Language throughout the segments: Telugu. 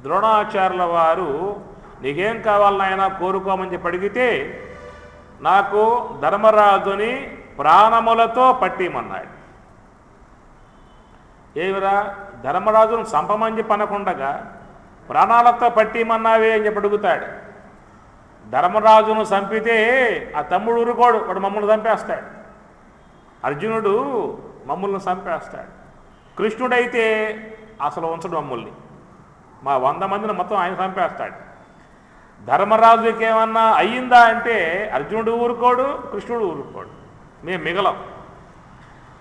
ద్రోణాచార్యుల వారు నీకేం కావాలనైనా కోరుకోమని చెప్పి అడిగితే నాకు ధర్మరాజుని ప్రాణములతో పట్టిమన్నాడు. ఏమిరా ధర్మరాజును చంపమని చెప్పి అనకుండగా ప్రాణాలతో పట్టిమన్నావే అని చెప్పి అడుగుతాడు. ధర్మరాజును చంపితే ఆ తమ్ముడు ఊరుకోడు, వాడు మమ్మల్ని చంపేస్తాడు. అర్జునుడు మమ్మల్ని చంపేస్తాడు. కృష్ణుడైతే అసలు ఉంచడు మమ్మల్ని, మా 100 మందిని మొత్తం ఆయన చంపేస్తాడు. ధర్మరాజుకి ఏమన్నా అయ్యిందా అంటే అర్జునుడు ఊరుకోడు, కృష్ణుడు ఊరుకోడు, మేము మిగలం.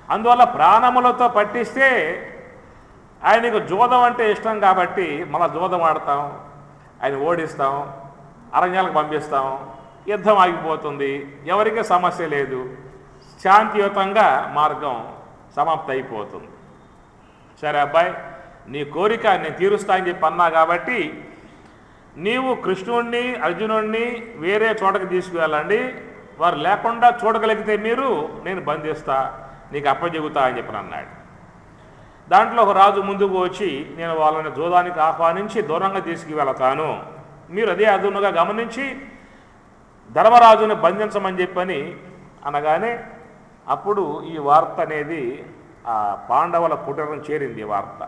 అందువల్ల ప్రాణములతో పట్టిస్తే ఆయనకు జూదం అంటే ఇష్టం కాబట్టి మళ్ళీ జూదం ఆడతాం, ఆయన ఓడిస్తాం, అరణ్యాలకు పంపిస్తాం, యుద్ధం ఆగిపోతుంది, ఎవరికీ సమస్య లేదు, శాంతియుతంగా మార్గం సమాప్తి అయిపోతుంది. సరే అబ్బాయి నీ కోరిక నేను తీరుస్తా అని చెప్పి అన్నా కాబట్టి నీవు కృష్ణుడిని అర్జునుడిని వేరే చోటకి తీసుకువెళ్ళండి, వారు లేకుండా చూడగలిగితే మీరు నేను బంధిస్తా, నీకు అప్పచెబుతా అని చెప్పి అన్నాడు. దాంట్లో ఒక రాజు ముందుకు వచ్చి నేను వాళ్ళని జూదానికి ఆహ్వానించి దూరంగా తీసుకువెళతాను, మీరు అదే అదునుగా గమనించి ధర్మరాజుని బంధించమని చెప్పని అనగానే అప్పుడు ఈ వార్త అనేది ఆ పాండవుల కుటీరం చేరింది వార్త.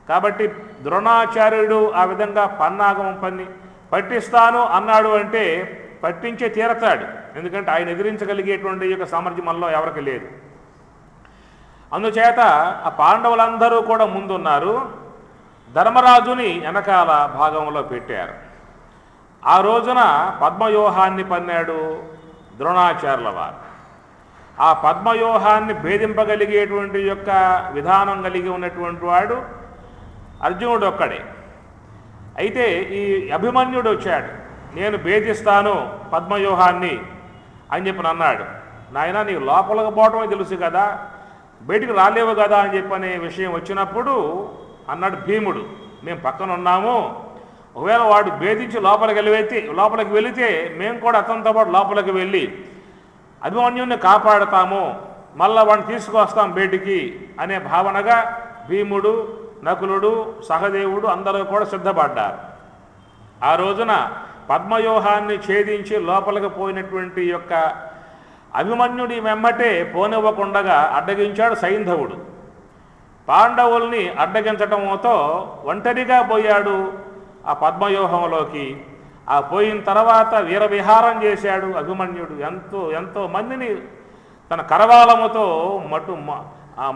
కాబట్టి ద్రోణాచార్యుడు ఆ విధంగా పన్నాగం పట్టిస్తాను అన్నాడు అంటే పట్టించే తీరతాడు, ఎందుకంటే ఆయన ఎదిరించగలిగేటువంటి యొక్క సామర్థ్యం మనలో ఎవరికి లేదు. అందుచేత ఆ పాండవులందరూ కూడా ముందున్నారు, ధర్మరాజుని వెనకాల భాగంలో పెట్టారు. ఆ రోజున పద్మవ్యూహాన్ని పన్నాడు ద్రోణాచార్యుల వారు. ఆ పద్మవ్యూహాన్ని భేదింపగలిగేటువంటి యొక్క విధానం కలిగి ఉన్నటువంటి వాడు అర్జునుడు ఒక్కడే. అయితే ఈ అభిమన్యుడు వచ్చాడు, నేను భేదిస్తాను పద్మవ్యూహాన్ని అని చెప్పి అన్నాడు. నాయన నీకు లోపలికి పోవటమే తెలుసు కదా, బయటికి రాలేవు కదా అని చెప్పనే విషయం వచ్చినప్పుడు అన్నాడు భీముడు, మేము పక్కన ఉన్నాము, ఒకవేళ వాడు భేదించి లోపలికి వెళితే మేము కూడా అతనితో పాటు లోపలికి వెళ్ళి అభిమన్యుని కాపాడుతాము, మళ్ళా వాడిని తీసుకొస్తాం బయటికి అనే భావనగా భీముడు, నకులుడు, సహదేవుడు అందరూ కూడా సిద్ధపడ్డారు. ఆ రోజున పద్మవ్యూహాన్ని ఛేదించి లోపలికి పోయినటువంటి యొక్క అభిమన్యుడి వెమ్మటే పోనివ్వకుండగా అడ్డగించాడు సైంధవుడు. పాండవుల్ని అడ్డగించటంతో ఒంటరిగా పోయాడు ఆ పద్మవ్యూహంలోకి. ఆ పోయిన తర్వాత వీరవిహారం చేశాడు అభిమన్యుడు. ఎంతో మందిని తన కరవాలముతో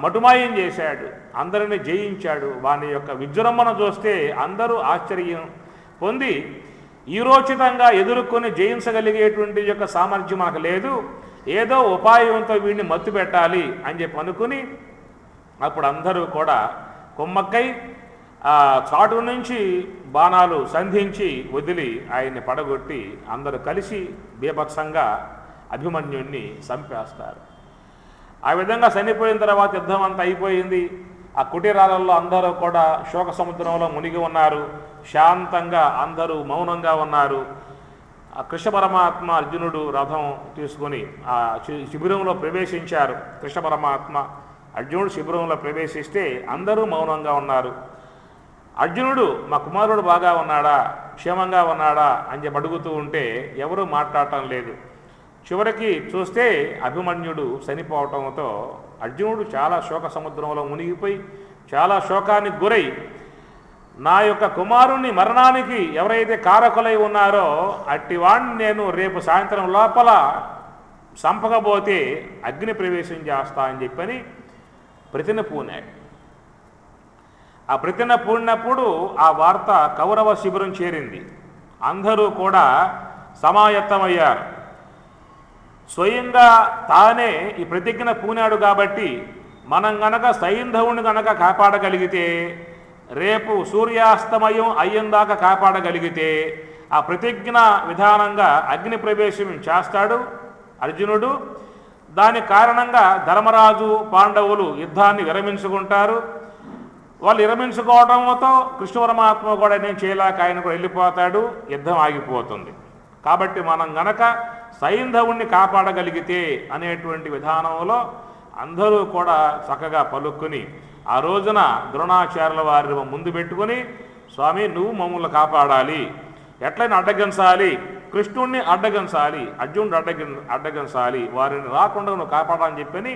మటుమాయం చేశాడు, అందరిని జయించాడు. వాని యొక్క విజృంభణ చూస్తే అందరూ ఆశ్చర్యం పొంది ఈరోచితంగా ఎదుర్కొని జయించగలిగేటువంటి యొక్క సామర్థ్యం మనకు లేదు, ఏదో ఉపాయంతో వీడిని మత్తు పెట్టాలి అని చెప్పి అనుకుని అప్పుడు అందరూ కూడా కుమ్మక్కై ఆ చాటు నుంచి బాణాలు సంధించి వదిలి ఆయన్ని పడగొట్టి అందరూ కలిసి బీభత్సంగా అభిమన్యుణ్ణి చంపేస్తారు. ఆ విధంగా చనిపోయిన తర్వాత యుద్ధం అంతా అయిపోయింది. ఆ కుటీరాలలో అందరూ కూడా శోక సముద్రంలో మునిగి ఉన్నారు, శాంతంగా అందరూ మౌనంగా ఉన్నారు. ఆ కృష్ణ పరమాత్మ అర్జునుడు రథం తీసుకొని ఆ శిబిరంలో ప్రవేశించారు. కృష్ణ పరమాత్మ అర్జునుడు శిబిరంలో ప్రవేశిస్తే అందరూ మౌనంగా ఉన్నారు. అర్జునుడు మా కుమారుడు బాగా ఉన్నాడా, క్షేమంగా ఉన్నాడా అని చెప్పి అడుగుతూ ఉంటే ఎవరూ మాట్లాడటం లేదు. చివరికి చూస్తే అభిమన్యుడు చనిపోవటంతో అర్జునుడు చాలా శోక సముద్రంలో మునిగిపోయి చాలా శోకానికి గురై నా యొక్క కుమారుని మరణానికి ఎవరైతే కారకులై ఉన్నారో అట్టివాణ్ణి నేను రేపు సాయంత్రం లోపల చంపకపోతే అగ్ని ప్రవేశం చేస్తా అని చెప్పని ప్రతిన పూనాడు. ఆ ప్రతిన పూడినప్పుడు ఆ వార్త కౌరవ శిబిరం చేరింది. అందరూ కూడా సమాయత్తమయ్యారు. స్వయంగా తానే ఈ ప్రతిజ్ఞ పూనాడు కాబట్టి మనం గనక సైంధవుని గనక కాపాడగలిగితే, రేపు సూర్యాస్తమయం అయ్యేందాకా కాపాడగలిగితే ఆ ప్రతిజ్ఞ విధానంగా అగ్ని ప్రవేశం చేస్తాడు అర్జునుడు. దాని కారణంగా ధర్మరాజు పాండవులు యుద్ధాన్ని విరమించుకుంటారు. వాళ్ళు విరమించుకోవడంతో కృష్ణ పరమాత్మ కూడా నేను చేయలేక ఆయన కూడా వెళ్ళిపోతాడు, యుద్ధం ఆగిపోతుంది. కాబట్టి మనం గనక సైంధవుణ్ణి కాపాడగలిగితే అనేటువంటి విధానంలో అందరూ కూడా చక్కగా పలుక్కుని ఆ రోజున ద్రోణాచార్యుల వారిని ముందు పెట్టుకొని, స్వామి నువ్వు మమ్మల్ని కాపాడాలి, ఎట్లయినా అడ్డగించాలి, కృష్ణుణ్ణి అడ్డగించాలి, అర్జునుడు అడ్డగించాలి, వారిని రాకుండా నువ్వు కాపాడాలని చెప్పని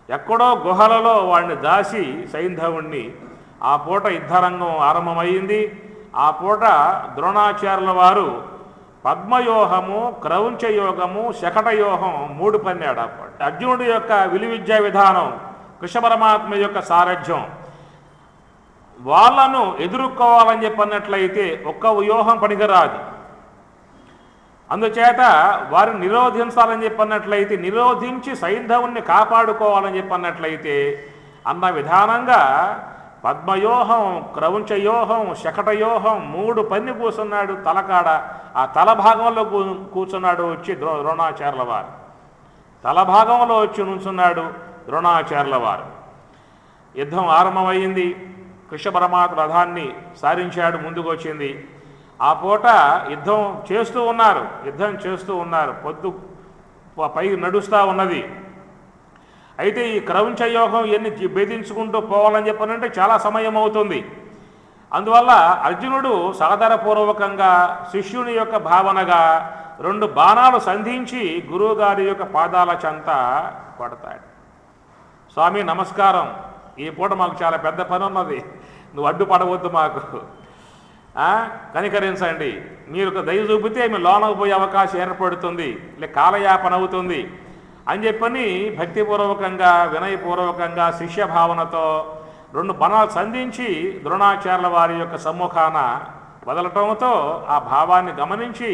ఎక్కడో గుహలలో వాడిని దాసి సైంధవుణ్ణి ఆ పూట యుద్ధరంగం ఆరంభమైంది. ఆ పూట ద్రోణాచార్యుల వారు పద్మయోహము, క్రౌంచయోగము, శకటయోహం 3 పన్నాడు. అప్పుడు అర్జునుడి యొక్క విలువిద్యా విధానం, కృష్ణ పరమాత్మ యొక్క సారథ్యం, వాళ్ళను ఎదుర్కోవాలని చెప్పన్నట్లయితే ఒక్క వ్యూహం పనికిరాదు. అందుచేత వారిని నిరోధించాలని చెప్పన్నట్లయితే, నిరోధించి సైంధవుణ్ణి కాపాడుకోవాలని చెప్పన్నట్లయితే అన్న విధానంగా పద్మయోహం, క్రౌంచయోహం, శకటయోహం 3 పన్ని కూర్చున్నాడు తలకాడ. ఆ తల భాగంలో కూర్చున్నాడు వచ్చి ద్రోణాచార్యుల వారు. తల భాగంలో వచ్చి నుంచున్నాడు ద్రోణాచార్యుల వారు. యుద్ధం ఆరంభమైంది. కృష్ణ పరమాత్మ రథాన్ని సారించాడు, ముందుకు వచ్చింది. ఆ పూట యుద్ధం చేస్తూ ఉన్నారు. పొద్దు పై నడుస్తూ ఉన్నది. అయితే ఈ క్రౌంచయోగం ఎన్ని భేదించుకుంటూ పోవాలని చెప్పనంటే చాలా సమయం అవుతుంది. అందువల్ల అర్జునుడు సాదరపూర్వకంగా శిష్యుని యొక్క భావనగా 2 బాణాలు సంధించి గురువుగారి యొక్క పాదాల చెంత కొడతాడు. స్వామి నమస్కారం, ఈ పూట మాకు చాలా పెద్ద పని ఉన్నది, నువ్వు అడ్డుపడవద్దు, మాకు కనికరించండి, మీరు దయ చూపితే మేము లోనకు పోయే అవకాశం ఏర్పడుతుంది, లే కాలయాపన అవుతుంది అని చెప్పని భక్తిపూర్వకంగా వినయపూర్వకంగా శిష్య భావనతో 2 బాణాలు సంధించి ద్రోణాచార్యుల వారి యొక్క సమ్ముఖాన వదలటంతో ఆ భావాన్ని గమనించి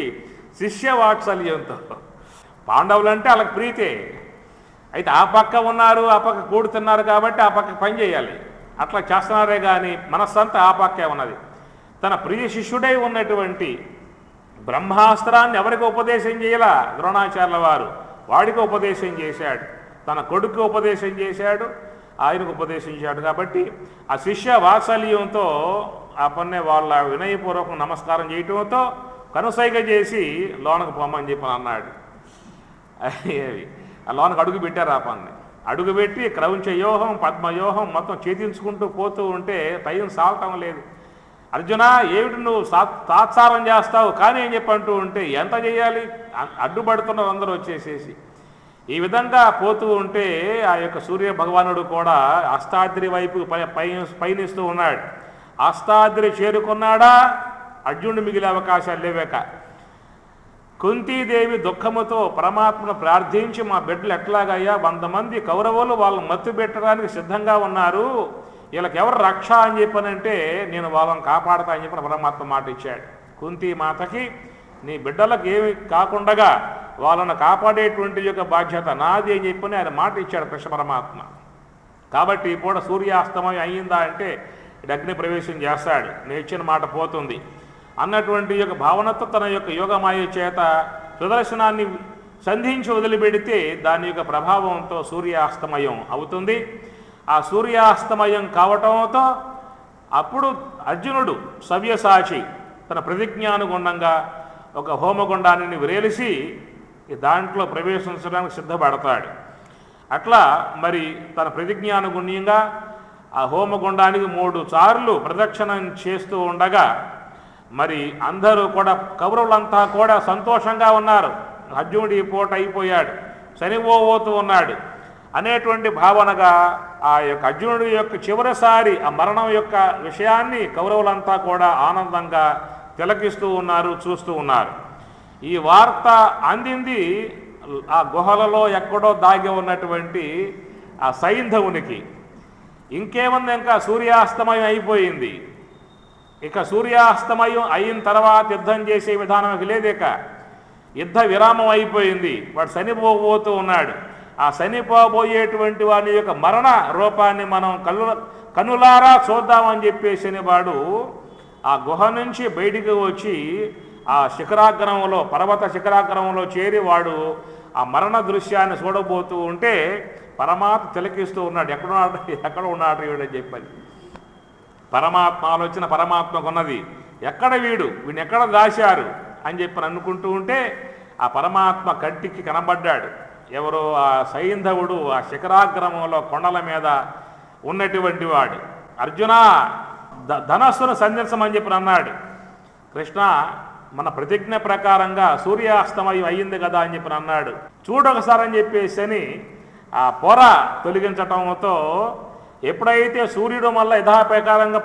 శిష్య వాత్సల్యంతో, పాండవులంటే వాళ్ళకి ప్రీతే, అయితే ఆ పక్క ఉన్నారు, ఆ పక్క కూడుతున్నారు కాబట్టి ఆ పక్క పని చేయాలి, అట్లా చేస్తున్నారే కానీ మనస్సంతా ఆ పక్కే ఉన్నది. తన ప్రియ శిష్యుడై ఉన్నటువంటి బ్రహ్మాస్త్రాన్ని ఎవరికి ఉపదేశం చేయాల ద్రోణాచార్యుల వారు, వాడికి ఉపదేశం చేశాడు, తన కొడుకు ఉపదేశం చేశాడు, ఆయనకు ఉపదేశించాడు. కాబట్టి ఆ శిష్య వాత్సల్యంతో ఆ పన్నే వాళ్ళ వినయపూర్వకం నమస్కారం చేయటంతో కనుసైగ చేసి లోనకు పొమ్మని చెప్పి అన్నాడు. ఆ లోనకు అడుగు పెట్టారు. ఆ పన్ని అడుగుపెట్టి క్రౌంచయోహం, పద్మయోహం మొత్తం ఛేదించుకుంటూ పోతూ ఉంటే టైం సాగటం లేదు. అర్జున ఏమిటి నువ్వు తాత్సారం చేస్తావు కానీ ఏం చెప్పంటూ ఉంటే ఎంత చేయాలి, అడ్డుపడుతున్నారు అందరూ వచ్చేసేసి. ఈ విధంగా పోతూ ఉంటే ఆ యొక్క సూర్య భగవానుడు కూడా అష్టాద్రి వైపు పయనిస్తూ ఉన్నాడు. అష్టాద్రి చేరుకున్నాడా అర్జునుడు మిగిలే అవకాశాలు లేవేక. కుంతీదేవి దుఃఖముతో పరమాత్మను ప్రార్థించి, మా బిడ్డలు ఎట్లాగయ్యా 100 మంది కౌరవులు వాళ్ళని మత్తు పెట్టడానికి సిద్ధంగా ఉన్నారు, వీళ్ళకి ఎవరు రక్ష అని చెప్పనంటే నేను వాళ్ళని కాపాడతా అని చెప్పిన పరమాత్మ మాట ఇచ్చాడు. కుంతీ మాతకి నీ బిడ్డలకు ఏమి కాకుండా వాళ్ళను కాపాడేటువంటి యొక్క బాధ్యత నాది అని చెప్పని ఆయన మాట ఇచ్చాడు కృష్ణ పరమాత్మ. కాబట్టి పూట సూర్యాస్తమయం అయ్యిందా అంటే అగ్ని ప్రవేశం చేస్తాడు, నేను ఇచ్చిన మాట పోతుంది అన్నటువంటి యొక్క భావనతో తన యొక్క యోగమాయ చేత సుదర్శనాన్ని సంధించి వదిలిపెడితే దాని యొక్క ప్రభావంతో సూర్యాస్తమయం అవుతుంది. ఆ సూర్యాస్తమయం కావటంతో అప్పుడు అర్జునుడు సవ్యసాచి తన ప్రతిజ్ఞానుగుణంగా ఒక హోమగుండాన్ని విరేలిసి దాంట్లో ప్రవేశించడానికి సిద్ధపడతాడు. అట్లా మరి తన ప్రతిజ్ఞానుగుణ్యంగా ఆ హోమగుండానికి 3 సార్లు ప్రదక్షిణం చేస్తూ ఉండగా మరి అందరూ కూడా కౌరవులంతా కూడా సంతోషంగా ఉన్నారు. అర్జునుడు ఈ పూట అయిపోయాడు, చనిపోతూ ఉన్నాడు అనేటువంటి భావనగా ఆ యొక్క అర్జునుడి యొక్క చివరిసారి ఆ మరణం యొక్క విషయాన్ని కౌరవులంతా కూడా ఆనందంగా తిలకిస్తూ ఉన్నారు, చూస్తూ ఉన్నారు. ఈ వార్త అందింది ఆ గుహలలో ఎక్కడో దాగి ఉన్నటువంటి ఆ సైంధవునికి. ఇంకేముంది, ఇంకా సూర్యాస్తమయం అయిపోయింది. ఇక సూర్యాస్తమయం అయిన తర్వాత యుద్ధం చేసే విధానం లేదిక, యుద్ధ విరామం అయిపోయింది. వాడు చనిపోతూ ఉన్నాడు. ఆ చనిపోబోయేటువంటి వాడి యొక్క మరణ రూపాన్ని మనం కన్నులారా చూద్దామని చెప్పేసి వాడు ఆ గుహ నుంచి బయటికి వచ్చి ఆ శిఖరాగ్రమంలో, పర్వత శిఖరాగ్రమంలో చేరి వాడు ఆ మరణ దృశ్యాన్ని చూడబోతూ ఉంటే పరమాత్మ తిలకిస్తూ ఉన్నాడు. ఎక్కడ ఉన్నాడు వీడని చెప్పని పరమాత్మ ఆలోచన పరమాత్మకు ఉన్నది. ఎక్కడ వీడిని ఎక్కడ దాశారు అని చెప్పని అనుకుంటూ ఉంటే ఆ పరమాత్మ కంటికి కనబడ్డాడు. ఎవరో ఆ సైంధవుడు ఆ శిఖరాగ్రమంలో కొండల మీద ఉన్నటువంటి వాడు. అర్జున ధనస్సును సంధించమని చెప్పి అన్నాడు. కృష్ణ మన ప్రతిజ్ఞ ప్రకారంగా సూర్యాస్తమయం అయ్యింది కదా అని చెప్పి అన్నాడు. చూడొకసారి అని చెప్పేసి అని ఆ పొర తొలగించటంతో ఎప్పుడైతే సూర్యుడు మళ్ళీ యథాప్రకారంగా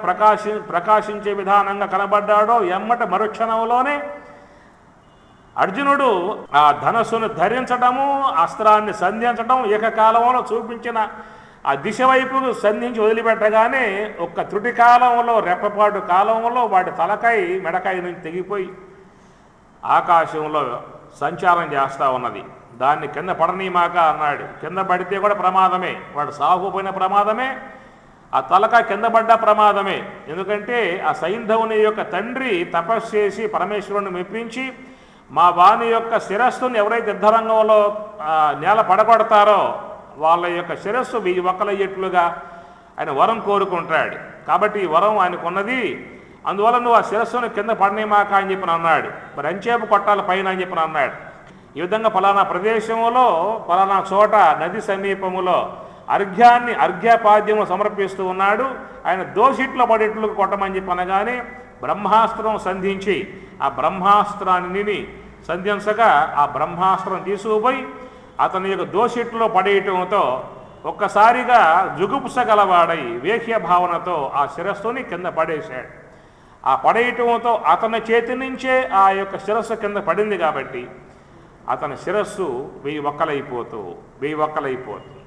ప్రకాశించే విధానంగా కనబడ్డాడో ఎమ్మట మరుక్షణంలోనే అర్జునుడు ఆ ధనస్సును ధరించటము, అస్త్రాన్ని సంధించటం, ఏకకాలంలో చూపించిన ఆ దిశ వైపు సంధించి వదిలిపెట్టగానే ఒక్క త్రుటి కాలంలో, రెప్పపాటు కాలంలో వాడి తలకాయ మెడకాయ నుంచి తెగిపోయి ఆకాశంలో సంచారం చేస్తూ ఉన్నది. దాన్ని కింద పడనీమాక అన్నాడు. కింద పడితే కూడా ప్రమాదమే, వాడు సాగుపోయిన ప్రమాదమే, ఆ తలకాయ కింద పడ్డ ప్రమాదమే. ఎందుకంటే ఆ సైంధవుని యొక్క తండ్రి తపస్సు చేసి పరమేశ్వరుని మెప్పించి మా వాని యొక్క శిరస్సును ఎవరైతే యుద్ధరంగంలో నేల పడగొడతారో వాళ్ళ యొక్క శిరస్సు 1000 వక్కలయ్యేట్లుగా ఆయన వరం కోరుకుంటాడు. కాబట్టి ఈ వరం ఆయనకున్నది. అందువల్ల నువ్వు ఆ శిరస్సును కింద పడనీమాక అని చెప్పి అన్నాడు. మరి అంచేపు కొట్టాల పైన అని చెప్పి అన్నాడు. ఈ విధంగా ఫలానా ప్రదేశంలో ఫలానా చోట నది సమీపములో అర్ఘ్యపాద్యము సమర్పిస్తూ ఉన్నాడు. ఆయన దోషిట్లో పడేట్లు కొట్టమని చెప్పి అనగానే బ్రహ్మాస్త్రం సంధించి ఆ బ్రహ్మాస్త్రాన్ని సంధించగా ఆ బ్రహ్మాస్త్రం తీసుకుపోయి అతని యొక్క దోషిట్లో పడేయటంతో ఒక్కసారిగా జుగుప్సగలవాడై వేహ్య భావనతో ఆ శిరస్సుని కింద పడేశాడు. ఆ పడేయటంతో అతని చేతి నుంచే ఆ యొక్క శిరస్సు కింద పడింది కాబట్టి అతని శిరస్సు 1000 వక్కలైపోతుంది.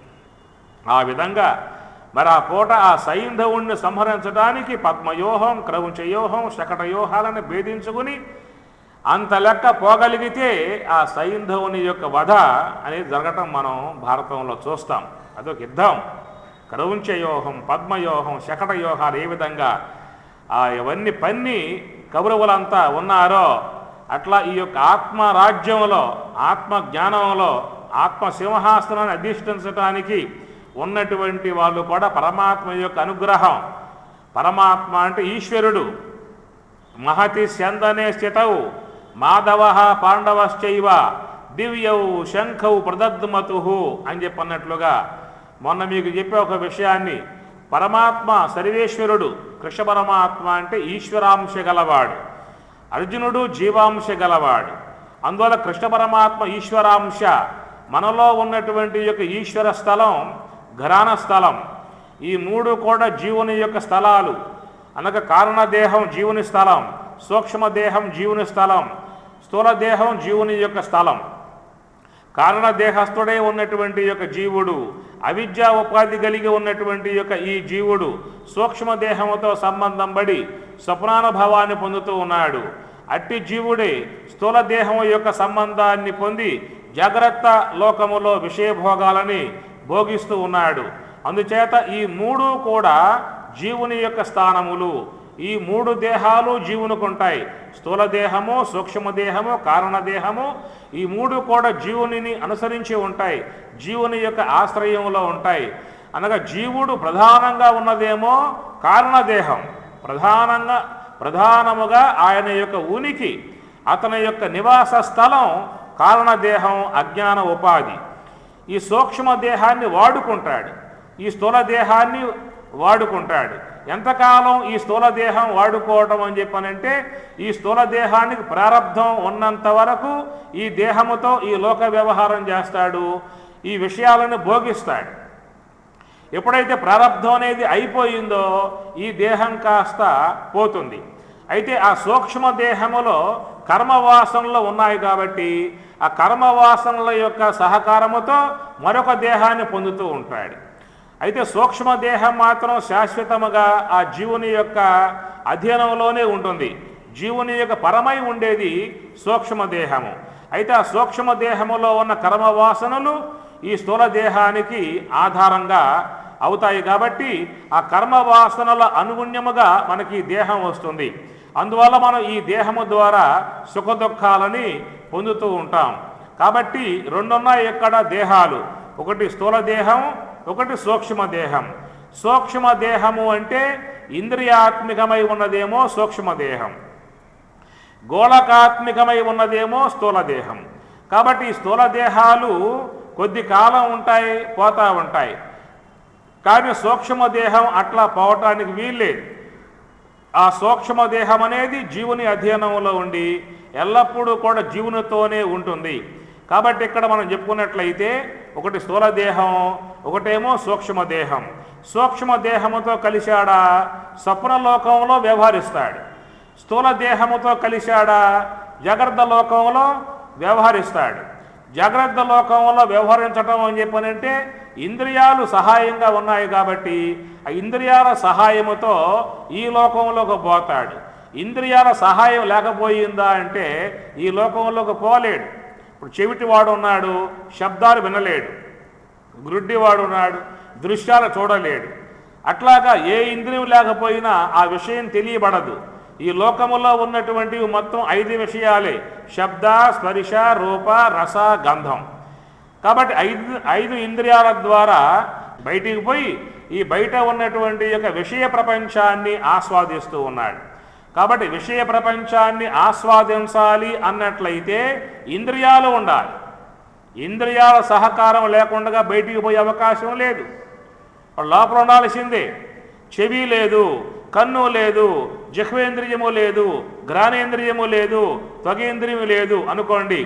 ఆ విధంగా మరి ఆ పూట ఆ సైంధవుణ్ణి సంహరించడానికి పద్మవ్యూహం, క్రౌంచవ్యూహం, శకటవ్యూహాలను భేదించుకుని అంత లెక్క పోగలిగితే ఆ సైంధవుని యొక్క వధ అనేది జరగటం మనం భారతంలో చూస్తాం. అదొక యుద్ధం. క్రౌంచవ్యూహం, పద్మవ్యూహం, శకటవ్యూహాలు ఏ విధంగా ఇవన్నీ పన్ని కౌరవులంతా ఉన్నారో అట్లా ఈ యొక్క ఆత్మరాజ్యంలో, ఆత్మజ్ఞానంలో, ఆత్మ సింహాసనాన్ని అధిష్ఠించడానికి ఉన్నటువంటి వాళ్ళు కూడా పరమాత్మ యొక్క అనుగ్రహం. పరమాత్మ అంటే ఈశ్వరుడు. మహతి స్యందనే స్థితౌ మాధవ పాండవశ్చైవ దివ్యౌ శంఖౌ ప్రదద్మతు అని చెప్పన్నట్లుగా మొన్న మీకు చెప్పే ఒక విషయాన్ని, పరమాత్మ సర్వేశ్వరుడు, కృష్ణ పరమాత్మ అంటే ఈశ్వరాంశ గలవాడు, అర్జునుడు జీవాంశ గలవాడు. అందువల్ల కృష్ణ పరమాత్మ ఈశ్వరాంశ. మనలో ఉన్నటువంటి యొక్క ఈశ్వర స్థలం, ఘరాన స్థలం, ఈ 3 కూడా జీవుని యొక్క స్థలాలు. అనగా కారణదేహం జీవుని స్థలం, సూక్ష్మదేహం జీవుని స్థలం, స్థూలదేహం జీవుని యొక్క స్థలం. కారణదేహస్థుడే ఉన్నటువంటి యొక్క జీవుడు, అవిద్యా ఉపాధి కలిగి ఉన్నటువంటి యొక్క ఈ జీవుడు సూక్ష్మదేహంతో సంబంధం పడి స్వప్నానుభవాన్ని పొందుతూ ఉన్నాడు. అట్టి జీవుడే స్థూలదేహం యొక్క సంబంధాన్ని పొంది జాగ్రత్త లోకములో విషయభోగాలని భోగిస్తూ ఉన్నాడు. అందుచేత ఈ 3 కూడా జీవుని యొక్క స్థానములు. ఈ 3 దేహాలు జీవునికుంటాయి. స్థూలదేహము, సూక్ష్మదేహము, కారణదేహము, ఈ 3 కూడా జీవునిని అనుసరించి ఉంటాయి, జీవుని యొక్క ఆశ్రయంలో ఉంటాయి. అనగా జీవుడు ప్రధానంగా ఉన్నదేమో కారణదేహం, ప్రధానముగా ఆయన యొక్క ఉనికి, అతని యొక్క నివాస స్థలం కారణదేహం, అజ్ఞాన ఉపాధి. ఈ సూక్ష్మదేహాన్ని వాడుకుంటాడు, ఈ స్థూలదేహాన్ని వాడుకుంటాడు. ఎంతకాలం ఈ స్థూలదేహం వాడుకోవటం అని చెప్పనంటే ఈ స్థూలదేహానికి ప్రారంధం ఉన్నంత వరకు ఈ దేహముతో ఈ లోక వ్యవహారం చేస్తాడు, ఈ విషయాలను భోగిస్తాడు. ఎప్పుడైతే ప్రారంధం అనేది అయిపోయిందో ఈ దేహం కాస్త పోతుంది. అయితే ఆ సూక్ష్మదేహములో కర్మవాసనలు ఉన్నాయి కాబట్టి ఆ కర్మవాసనల యొక్క సహకారముతో మరొక దేహాన్ని పొందుతూ ఉంటాడు. అయితే సూక్ష్మదేహం మాత్రం శాశ్వతముగా ఆ జీవుని యొక్క అధీనంలోనే ఉంటుంది. జీవుని యొక్క పరమై ఉండేది సూక్ష్మదేహము. అయితే ఆ సూక్ష్మదేహములో ఉన్న కర్మవాసనలు ఈ స్థూలదేహానికి ఆధారంగా అవుతాయి కాబట్టి ఆ కర్మవాసనల అనుగుణ్యముగా మనకి దేహం వస్తుంది. అందువల్ల మనం ఈ దేహము ద్వారా సుఖదుఖాలని పొందుతూ ఉంటాం. కాబట్టి 2 ఉన్నాయి ఎక్కడ దేహాలు, ఒకటి స్థూలదేహం, ఒకటి సూక్ష్మదేహం. సూక్ష్మదేహము అంటే ఇంద్రియాత్మికమై ఉన్నదేమో సూక్ష్మదేహం, గోళకాత్మికమై ఉన్నదేమో స్థూలదేహం. కాబట్టి ఈ స్థూలదేహాలు కొద్ది కాలం ఉంటాయి, పోతూ ఉంటాయి. కానీ సూక్ష్మదేహం అట్లా పోవటానికి వీల్లేదు. ఆ సూక్ష్మదేహం అనేది జీవుని అధీనంలో ఉండి ఎల్లప్పుడూ కూడా జీవునితోనే ఉంటుంది. కాబట్టి ఇక్కడ మనం చెప్పుకున్నట్లయితే ఒకటి స్థూలదేహం, ఒకటేమో సూక్ష్మదేహం. సూక్ష్మదేహముతో కలిశాడా స్వప్నలోకంలో వ్యవహరిస్తాడు, స్థూలదేహముతో కలిశాడా జాగ్రత్త లోకంలో వ్యవహరిస్తాడు. జాగ్రత్త లోకంలో వ్యవహరించటం అని చెప్పనంటే ఇంద్రియాలు సహాయంగా ఉన్నాయి కాబట్టి ఆ ఇంద్రియాల సహాయముతో ఈ లోకంలోకి పోతాడు. ఇంద్రియాల సహాయం లేకపోయిందా అంటే ఈ లోకంలోకి పోలేడు. ఇప్పుడు చెవిటివాడు ఉన్నాడు, శబ్దాలు వినలేడు. గ్రుడ్డివాడు ఉన్నాడు, దృశ్యాలు చూడలేడు. అట్లాగా ఏ ఇంద్రియం లేకపోయినా ఆ విషయం తెలియబడదు. ఈ లోకములో ఉన్నటువంటివి మొత్తం 5 విషయాలే: శబ్ద, స్పర్శ, రూప, రస, గంధం. కాబట్టి 5 ఇంద్రియాల ద్వారా బయటికి పోయి ఈ బయట ఉన్నటువంటి యొక్క విషయ ప్రపంచాన్ని ఆస్వాదిస్తూ ఉన్నాడు. కాబట్టి విషయ ప్రపంచాన్ని ఆస్వాదించాలి అన్నట్లయితే ఇంద్రియాలు ఉండాలి. ఇంద్రియాల సహకారం లేకుండా బయటికి పోయే అవకాశం లేదు. లోపల ఉండాల్సిందే. చెవి లేదు, కన్ను లేదు, జిహ్వేంద్రియము లేదు, ఘ్రాణేంద్రియము లేదు, త్వగేంద్రియము లేదు అనుకోండి,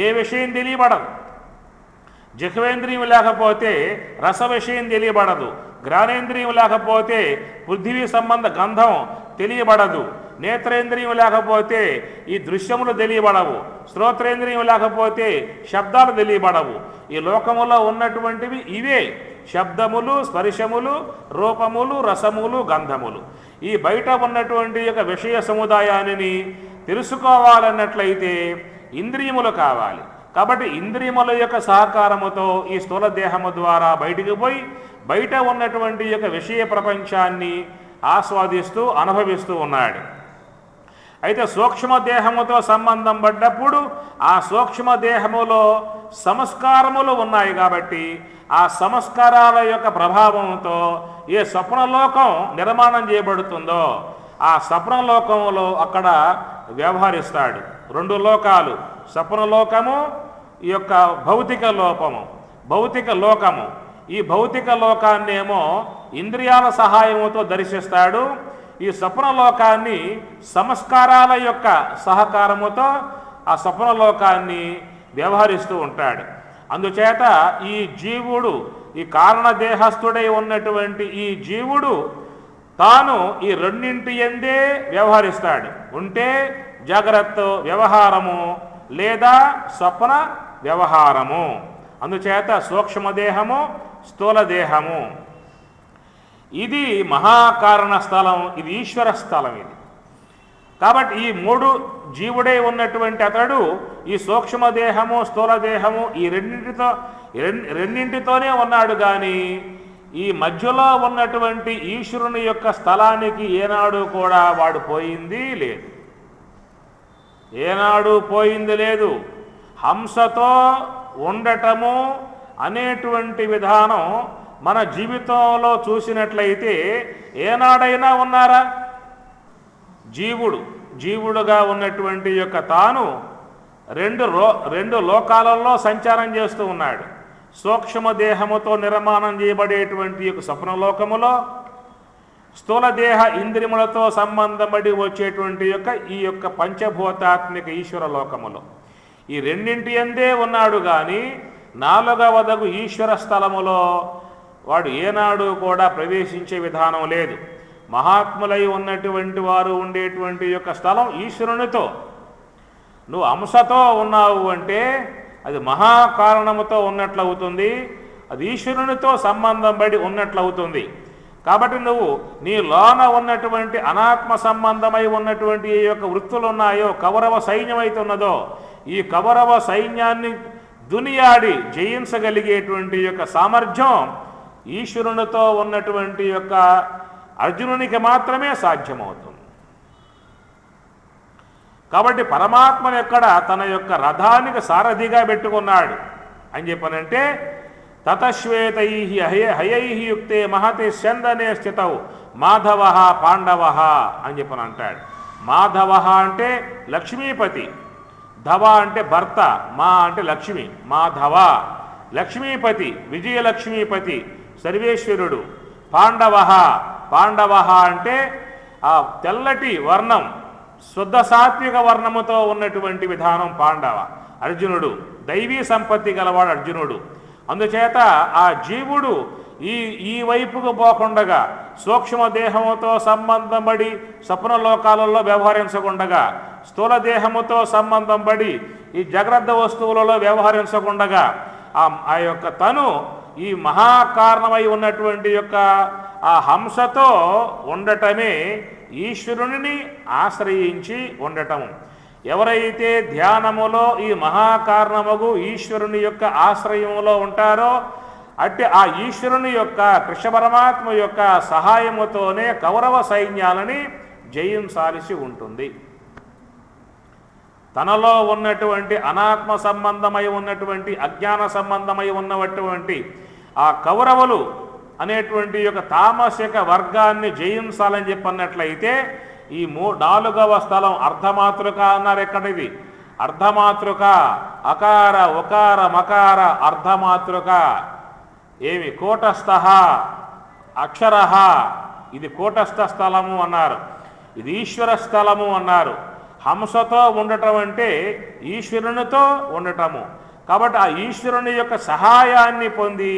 ఏ విషయం తెలియబడదు. జిహ్వేంద్రియం లేకపోతే రస విషయం తెలియబడదు, ఘ్రాణేంద్రియం లేకపోతే పృథివీ సంబంధ గంధం తెలియబడదు, నేత్రేంద్రియం లేకపోతే ఈ దృశ్యములు తెలియబడవు, శ్రోత్రేంద్రియం లేకపోతే శబ్దాలు తెలియబడవు. ఈ లోకములో ఉన్నటువంటివి ఇవే: శబ్దములు, స్పర్శములు, రూపములు, రసములు, గంధములు. ఈ బయట ఉన్నటువంటి యొక్క విషయ సముదాయాన్ని తెలుసుకోవాలన్నట్లయితే ఇంద్రియములు కావాలి. కాబట్టి ఇంద్రియముల యొక్క సహకారముతో ఈ స్థూల దేహము ద్వారా బయటికి పోయి బయట ఉన్నటువంటి యొక్క విషయ ప్రపంచాన్ని ఆస్వాదిస్తూ అనుభవిస్తూ ఉన్నాడు. అయితే సూక్ష్మదేహముతో సంబంధం పడ్డప్పుడు ఆ సూక్ష్మదేహములో సంస్కారములు ఉన్నాయి కాబట్టి ఆ సంస్కారాల యొక్క ప్రభావంతో ఏ స్వప్నలోకం నిర్మాణం చేయబడుతుందో ఆ స్వప్నలోకంలో అక్కడ వ్యవహరిస్తాడు. 2 లోకాలు: స్వప్నలోకము, ఈ యొక్క భౌతిక లోకము. ఈ భౌతిక లోకాన్నేమో ఇంద్రియాల సహాయముతో దర్శిస్తాడు. ఈ స్వప్నలోకాన్ని సంస్కారాల యొక్క సహకారముతో ఆ స్వప్నలోకాన్ని వ్యవహరిస్తూ ఉంటాడు. అందుచేత ఈ జీవుడు, ఈ కారణదేహస్థుడై ఉన్నటువంటి ఈ జీవుడు తాను ఈ రెండింటి యందే వ్యవహరిస్తాడు. ఉంటే జాగ్రత్త వ్యవహారము లేదా స్వప్న వ్యవహారము. అందుచేత సూక్ష్మదేహము, స్థూలదేహము. ఇది మహాకారణ స్థలం, ఇది ఈశ్వర స్థలం. ఇది కాబట్టి ఈ 3 జీవుడై ఉన్నటువంటి అతడు ఈ సూక్ష్మదేహము, స్థూలదేహము ఈ రెండింటితోనే ఉన్నాడు. కానీ ఈ మధ్యలో ఉన్నటువంటి ఈశ్వరుని యొక్క స్థలానికి ఏనాడు కూడా వాడు పోయింది లేదు. ఏనాడు పోయింది లేదు. హంసతో ఉండటము అనేటువంటి విధానం మన జీవితంలో చూసినట్లయితే ఏనాడైనా ఉన్నారా? జీవుడుగా ఉన్నటువంటి యొక్క తాను రెండు లోకాలలో సంచారం చేస్తూ ఉన్నాడు. సూక్ష్మదేహముతో నిర్మాణం చేయబడేటువంటి యొక్క స్వప్నలోకములో, స్థూలదేహ ఇంద్రియములతో సంబంధపడి వచ్చేటువంటి యొక్క ఈ యొక్క పంచభూతాత్మిక ఈశ్వర లోకములో ఈ రెండింటి యందే ఉన్నాడు. కానీ 4వదగు ఈశ్వర స్థలములో వాడు ఏనాడు కూడా ప్రవేశించే విధానం లేదు. మహాత్ములై ఉన్నటువంటి వారు ఉండేటువంటి యొక్క స్థలం ఈశ్వరునితో. నువ్వు అంశతో ఉన్నావు అంటే అది మహాకారణముతో ఉన్నట్లవుతుంది, అది ఈశ్వరునితో సంబంధం పడి ఉన్నట్లవుతుంది. కాబట్టి నువ్వు నీ లోన ఉన్నటువంటి అనాత్మ సంబంధమై ఉన్నటువంటి ఏ యొక్క వృత్తులు ఉన్నాయో, కౌరవ సైన్యం అయితే ఉన్నదో, ఈ కౌరవ సైన్యాన్ని దునియాడి జయించగలిగేటువంటి యొక్క సామర్థ్యం ఈశ్వరునితో ఉన్నటువంటి యొక్క అర్జునునికి మాత్రమే సాధ్యమవుతుంది. కాబట్టి పరమాత్మను ఎక్కడ తన యొక్క రథానికి సారథిగా పెట్టుకున్నాడు అని చెప్పనంటే, తతశ్వేతై హయై యుక్తే మహతి స్యందనే స్థితౌ మాధవ పాండవ అని చెప్పని అంటాడు. మాధవ అంటే లక్ష్మీపతి, ధవ అంటే భర్త, మా అంటే లక్ష్మి, మాధవ లక్ష్మీపతి, విజయలక్ష్మీపతి, సర్వేశ్వరుడు. పాండవ, పాండవ అంటే ఆ తెల్లటి వర్ణం, శుద్ధ సాత్విక వర్ణముతో ఉన్నటువంటి విధానం పాండవ. అర్జునుడు దైవీ సంపత్తి గలవాడు అర్జునుడు. అందుచేత ఆ జీవుడు ఈ వైపుకు పోకుండగా, సూక్ష్మ దేహముతో సంబంధం పడి స్వప్నలోకాలలో వ్యవహరించకుండగా, స్థూల దేహముతో సంబంధం పడి ఈ జాగ్రత్త వస్తువులలో వ్యవహరించకుండగా ఆ యొక్క తను ఈ మహాకారణమై ఉన్నటువంటి యొక్క ఆ హంసతో ఉండటమే ఈశ్వరుని ఆశ్రయించి ఉండటము. ఎవరైతే ధ్యానములో ఈ మహాకారణముగు ఈశ్వరుని యొక్క ఆశ్రయములో ఉంటారో అట్టి ఆ ఈశ్వరుని యొక్క కృష్ణ పరమాత్మ యొక్క సహాయముతోనే కౌరవ సైన్యాలని జయించాల్సి ఉంటుంది. తనలో ఉన్నటువంటి అనాత్మ సంబంధమై ఉన్నటువంటి, అజ్ఞాన సంబంధమై ఉన్నటువంటి ఆ కౌరవులు అనేటువంటి యొక్క తామసిక వర్గాన్ని జయించాలని చెప్పన్నట్లయితే ఈ 4వ స్థలం అర్ధమాతృక అన్నారు. ఎక్కడిది? అర్ధమాతృక. అకార ఉకార మకార అర్ధమాతృక. ఏమి? కూటస్థ అక్షర. ఇది కూటస్థ స్థలము అన్నారు, ఇది ఈశ్వర స్థలము అన్నారు. హంసతో ఉండటం అంటే ఈశ్వరునితో ఉండటము. కాబట్టి ఆ ఈశ్వరుని యొక్క సహాయాన్ని పొంది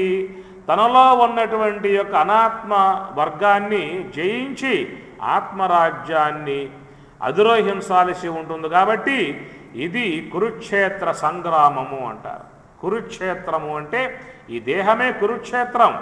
తనలో ఉన్నటువంటి యొక్క అనాత్మ వర్గాన్ని జయించి ఆత్మరాజ్యాన్ని అధిరోహించాల్సి ఉంటుంది. కాబట్టి ఇది కురుక్షేత్ర సంగ్రామము అంటారు. కురుక్షేత్రము అంటే ఈ దేహమే కురుక్షేత్రం.